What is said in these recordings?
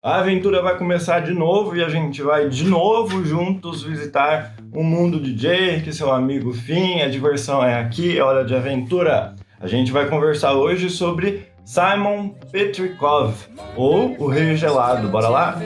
A aventura vai começar de novo e a gente vai de novo juntos visitar o mundo de Jake, seu amigo Finn. A diversão é aqui, é hora de aventura. A gente vai conversar hoje sobre Simon Petrikov, ou o Rei Gelado. Bora lá?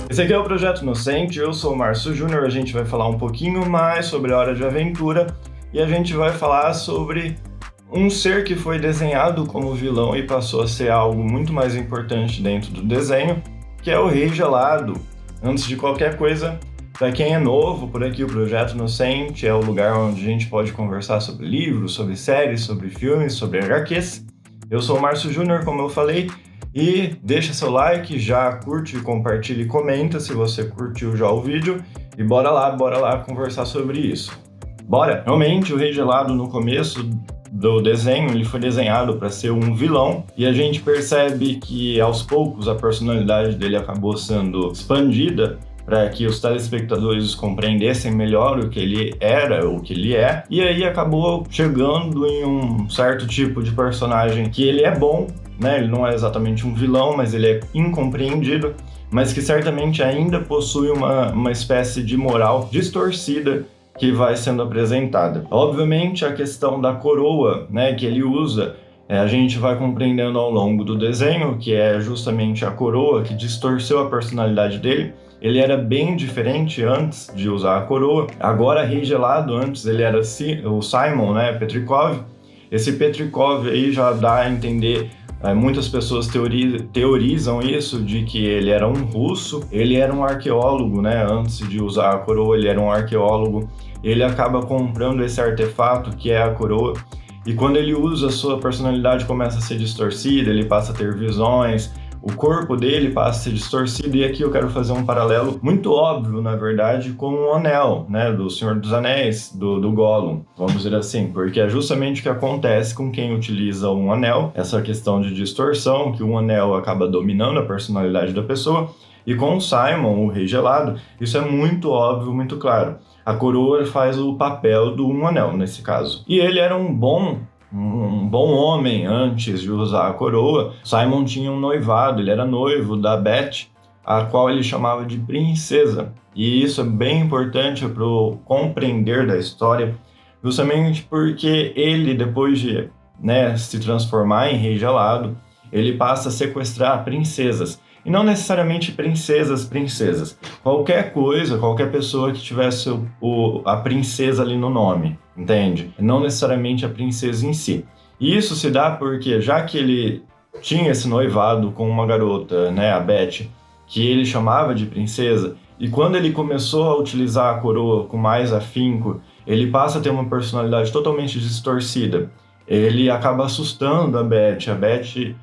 Esse aqui é o Projeto Inocente, eu sou o Márcio Júnior. A gente vai falar um pouquinho mais sobre a Hora de Aventura e a gente vai falar sobre um ser que foi desenhado como vilão e passou a ser algo muito mais importante dentro do desenho, que é o Rei Gelado. Antes de qualquer coisa, para quem é novo por aqui, o Projeto Inocente é o lugar onde a gente pode conversar sobre livros, sobre séries, sobre filmes, sobre HQs. Eu sou o Márcio Júnior, como eu falei, e deixa seu like, já curte, compartilha e comenta se você curtiu já o vídeo. E bora lá conversar sobre isso. Bora! Realmente, o Rei Gelado, no começo do desenho, ele foi desenhado para ser um vilão, e a gente percebe que aos poucos a personalidade dele acabou sendo expandida para que os telespectadores compreendessem melhor o que ele era, o que ele é, e aí acabou chegando em um certo tipo de personagem que ele é bom, né? Ele não é exatamente um vilão, mas ele é incompreendido, mas que certamente ainda possui uma espécie de moral distorcida que vai sendo apresentada. Obviamente, a questão da coroa, né, que ele usa, a gente vai compreendendo ao longo do desenho, que é justamente a coroa que distorceu a personalidade dele. Ele era bem diferente antes de usar a coroa. Agora, Rei Gelado, antes ele era o Simon, né, Petrikov. Esse Petrikov aí já dá a entender, muitas pessoas teorizam isso, de que ele era um russo, ele era um arqueólogo, né? Antes de usar a coroa, ele era um arqueólogo. Ele acaba comprando esse artefato que é a coroa, e quando ele usa, a sua personalidade começa a ser distorcida, ele passa a ter visões, o corpo dele passa a ser distorcido, e aqui eu quero fazer um paralelo muito óbvio, na verdade, com o anel, né, do Senhor dos Anéis, do Gollum, vamos dizer assim, porque é justamente o que acontece com quem utiliza um anel, essa questão de distorção, que um anel acaba dominando a personalidade da pessoa, e com o Simon, o Rei Gelado, isso é muito óbvio, muito claro. A coroa faz o papel do um anel, nesse caso. E ele era um bom homem antes de usar a coroa. Simon tinha um noivado, ele era noivo da Beth, a qual ele chamava de princesa. E isso é bem importante para o compreender da história, justamente porque ele, depois de, né, se transformar em Rei Gelado, ele passa a sequestrar princesas. E não necessariamente princesas. Qualquer coisa, qualquer pessoa que tivesse a princesa ali no nome, entende? Não necessariamente a princesa em si. E isso se dá porque, já que ele tinha esse noivado com uma garota, né, a Beth, que ele chamava de princesa, e quando ele começou a utilizar a coroa com mais afinco, ele passa a ter uma personalidade totalmente distorcida. Ele acaba assustando a Beth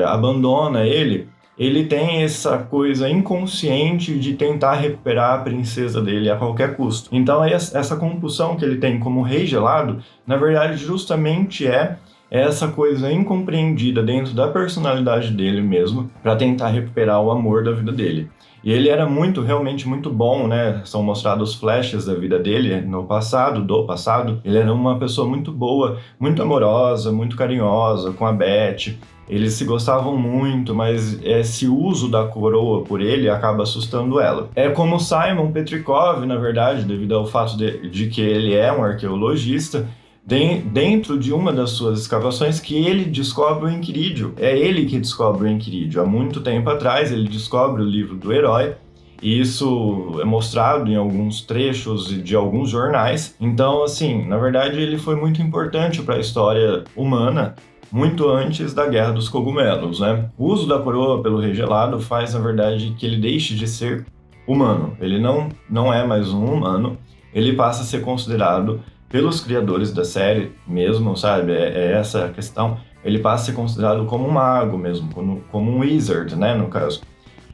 abandona ele. Ele tem essa coisa inconsciente de tentar recuperar a princesa dele a qualquer custo. Então, essa compulsão que ele tem como Rei Gelado, na verdade, justamente é essa coisa incompreendida dentro da personalidade dele mesmo, para tentar recuperar o amor da vida dele. E ele era realmente muito bom, né? São mostrados flashes da vida dele do passado. Ele era uma pessoa muito boa, muito amorosa, muito carinhosa com a Beth. Eles se gostavam muito, mas esse uso da coroa por ele acaba assustando ela. É como Simon Petrikov, na verdade, devido ao fato de que ele é um arqueologista, dentro de uma das suas escavações, que ele descobre o Enquirídeo. É ele que descobre o Enquirídeo. Há muito tempo atrás, ele descobre o livro do herói, e isso é mostrado em alguns trechos de alguns jornais. Então, assim, na verdade, ele foi muito importante para a história humana, muito antes da Guerra dos Cogumelos, né? O uso da coroa pelo Rei Gelado faz, na verdade, que ele deixe de ser humano. Ele não é mais um humano, ele passa a ser considerado, pelos criadores da série mesmo, sabe? É essa a questão. Ele passa a ser considerado como um mago mesmo, como um wizard, né, no caso.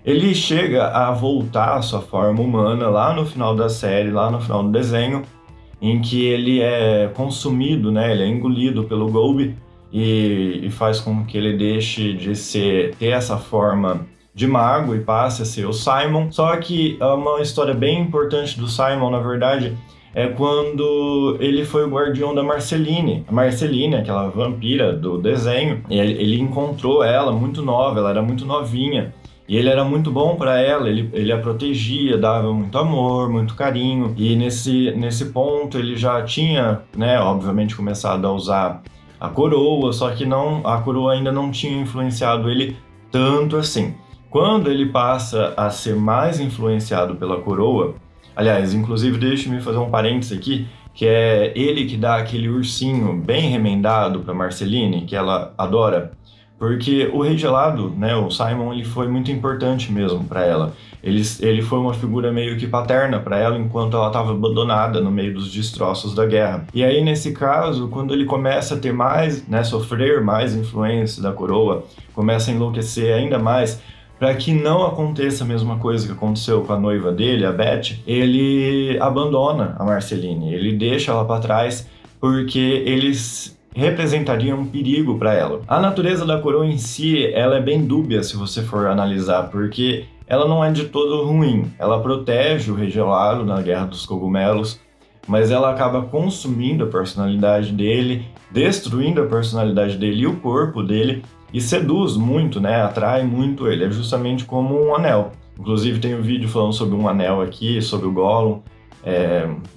Ele chega a voltar à sua forma humana lá no final da série, lá no final do desenho, em que ele é consumido, né? Ele é engolido pelo Golby, e faz com que ele deixe de ter essa forma de mago e passe a ser o Simon. Só que uma história bem importante do Simon, na verdade, é quando ele foi o guardião da Marceline. A Marceline, aquela vampira do desenho, ele encontrou ela muito nova, ela era muito novinha. E ele era muito bom para ela, ele a protegia, dava muito amor, muito carinho. E nesse ponto ele já tinha, né, obviamente começado a usar a coroa, só que a coroa ainda não tinha influenciado ele tanto assim. Quando ele passa a ser mais influenciado pela coroa, aliás, inclusive deixe-me fazer um parênteses aqui, que é ele que dá aquele ursinho bem remendado para Marceline, que ela adora. Porque o Rei Gelado, né, o Simon, ele foi muito importante mesmo para ela. Ele foi uma figura meio que paterna para ela enquanto ela estava abandonada no meio dos destroços da guerra. E aí, nesse caso, quando ele começa a ter mais, né, sofrer mais influência da coroa, começa a enlouquecer ainda mais, para que não aconteça a mesma coisa que aconteceu com a noiva dele, a Beth, ele abandona a Marceline, ele deixa ela para trás porque eles representaria um perigo para ela. A natureza da coroa em si, ela é bem dúbia se você for analisar, porque ela não é de todo ruim. Ela protege o Rei Gelado na Guerra dos Cogumelos, mas ela acaba consumindo a personalidade dele, destruindo a personalidade dele e o corpo dele, e seduz muito, né? Atrai muito ele. É justamente como um anel. Inclusive tem um vídeo falando sobre um anel aqui, sobre o Gollum.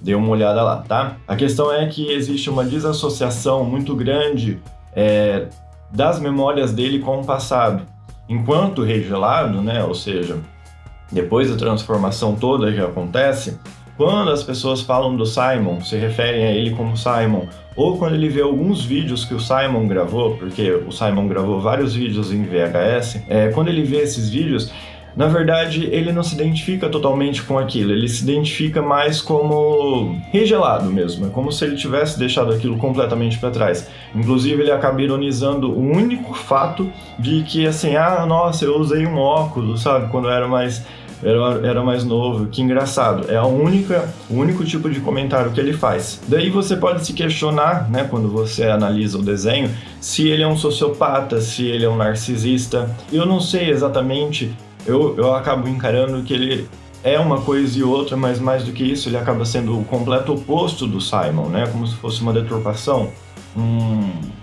Dê uma olhada lá, tá? A questão é que existe uma desassociação muito grande das memórias dele com o passado. Enquanto o Rei Gelado, né, ou seja, depois da transformação toda que acontece, quando as pessoas falam do Simon, se referem a ele como Simon, ou quando ele vê alguns vídeos que o Simon gravou, porque o Simon gravou vários vídeos em VHS, quando ele vê esses vídeos, na verdade, ele não se identifica totalmente com aquilo, ele se identifica mais como Rei Gelado mesmo, é como se ele tivesse deixado aquilo completamente para trás. Inclusive, ele acaba ironizando o único fato de que, assim, nossa, eu usei um óculos, sabe, quando eu era mais novo, que engraçado. É o único tipo de comentário que ele faz. Daí você pode se questionar, né, quando você analisa o desenho, se ele é um sociopata, se ele é um narcisista. Eu não sei exatamente. Eu acabo encarando que ele é uma coisa e outra, mas mais do que isso, ele acaba sendo o completo oposto do Simon, né? Como se fosse uma deturpação,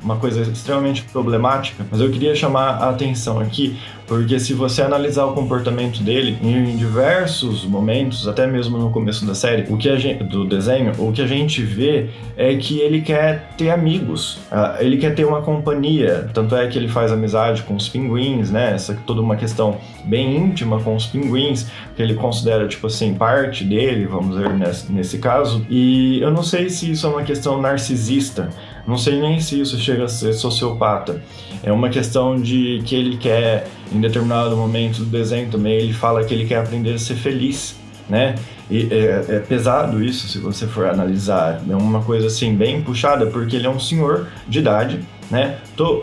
uma coisa extremamente problemática. Mas eu queria chamar a atenção aqui, porque se você analisar o comportamento dele em diversos momentos, até mesmo no começo da série, do desenho, o que a gente vê é que ele quer ter amigos, ele quer ter uma companhia, tanto é que ele faz amizade com os pinguins, né? Essa é toda uma questão bem íntima com os pinguins, que ele considera, tipo assim, parte dele, vamos dizer, nesse caso. E eu não sei se isso é uma questão narcisista, não sei nem se isso chega a ser sociopata. É uma questão de que ele quer, em determinado momento do desenho também, ele fala que ele quer aprender a ser feliz, né? E é pesado isso, se você for analisar. É uma coisa, assim, bem puxada, porque ele é um senhor de idade, né?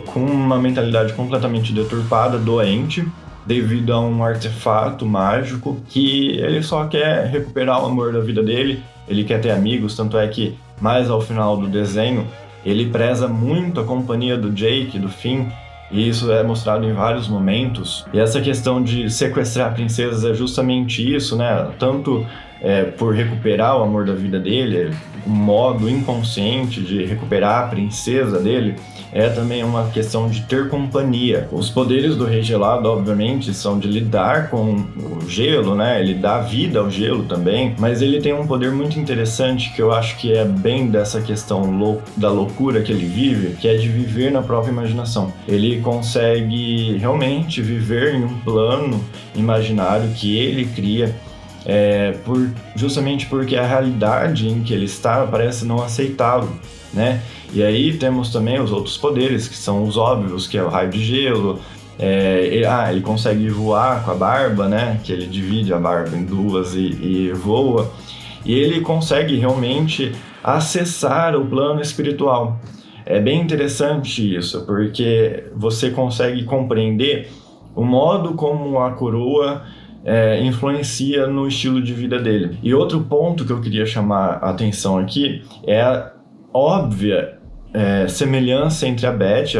Com uma mentalidade completamente deturpada, doente, devido a um artefato mágico que ele só quer recuperar o amor da vida dele, ele quer ter amigos, tanto é que mais ao final do desenho ele preza muito a companhia do Jake, do Finn, e isso é mostrado em vários momentos. E essa questão de sequestrar princesas é justamente isso, né? Tanto por recuperar o amor da vida dele, um modo inconsciente de recuperar a princesa dele, é também uma questão de ter companhia. Os poderes do Rei Gelado, obviamente, são de lidar com o gelo, né? Ele dá vida ao gelo também, mas ele tem um poder muito interessante que eu acho que é bem dessa questão da loucura que ele vive, que é de viver na própria imaginação. Ele consegue realmente viver em um plano imaginário que ele cria, justamente porque a realidade em que ele está parece não aceitá-lo, né? E aí temos também os outros poderes, que são os óbvios, que é o raio de gelo. Ele consegue voar com a barba, né? Que ele divide a barba em duas e voa. E ele consegue realmente acessar o plano espiritual. É bem interessante isso, porque você consegue compreender o modo como a coroa influencia no estilo de vida dele. E outro ponto que eu queria chamar a atenção aqui é a óbvia semelhança entre a Beth,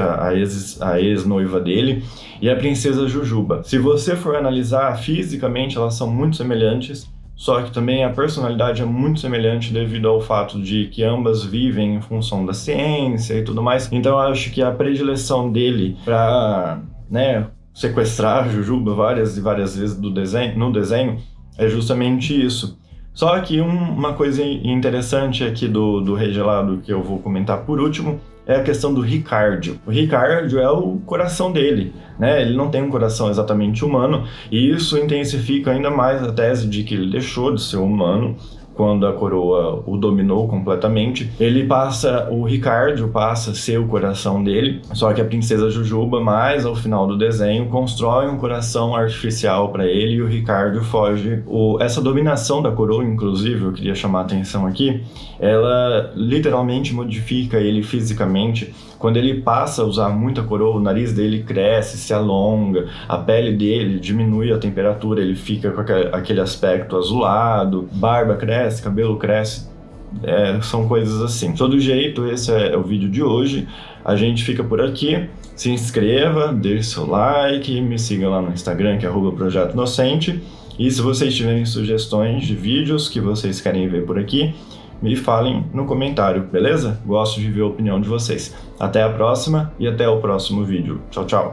a ex-noiva dele, e a princesa Jujuba. Se você for analisar fisicamente, elas são muito semelhantes, só que também a personalidade é muito semelhante devido ao fato de que ambas vivem em função da ciência e tudo mais. Então eu acho que a predileção dele para, né, sequestrar a Jujuba várias e várias vezes no desenho é justamente isso. Só que uma coisa interessante aqui do Rei Gelado que eu vou comentar por último é a questão do Ricardio. O Ricardio é o coração dele, né? Ele não tem um coração exatamente humano, e isso intensifica ainda mais a tese de que ele deixou de ser humano quando a coroa o dominou completamente. O Ricardio passa a ser o coração dele, só que a princesa Jujuba, mais ao final do desenho, constrói um coração artificial para ele e o Ricardio foge. Essa dominação da coroa, inclusive, eu queria chamar a atenção aqui, ela literalmente modifica ele fisicamente. Quando ele passa a usar muita coroa, o nariz dele cresce, se alonga, a pele dele diminui a temperatura, ele fica com aquele aspecto azulado, barba cresce, cabelo cresce, são coisas assim. De todo jeito, esse é o vídeo de hoje. A gente fica por aqui. Se inscreva, deixe seu like, me siga lá no Instagram, que é @Projeto Inocente. E se vocês tiverem sugestões de vídeos que vocês querem ver por aqui, me falem no comentário, beleza? Gosto de ver a opinião de vocês. Até a próxima e até o próximo vídeo. Tchau, tchau!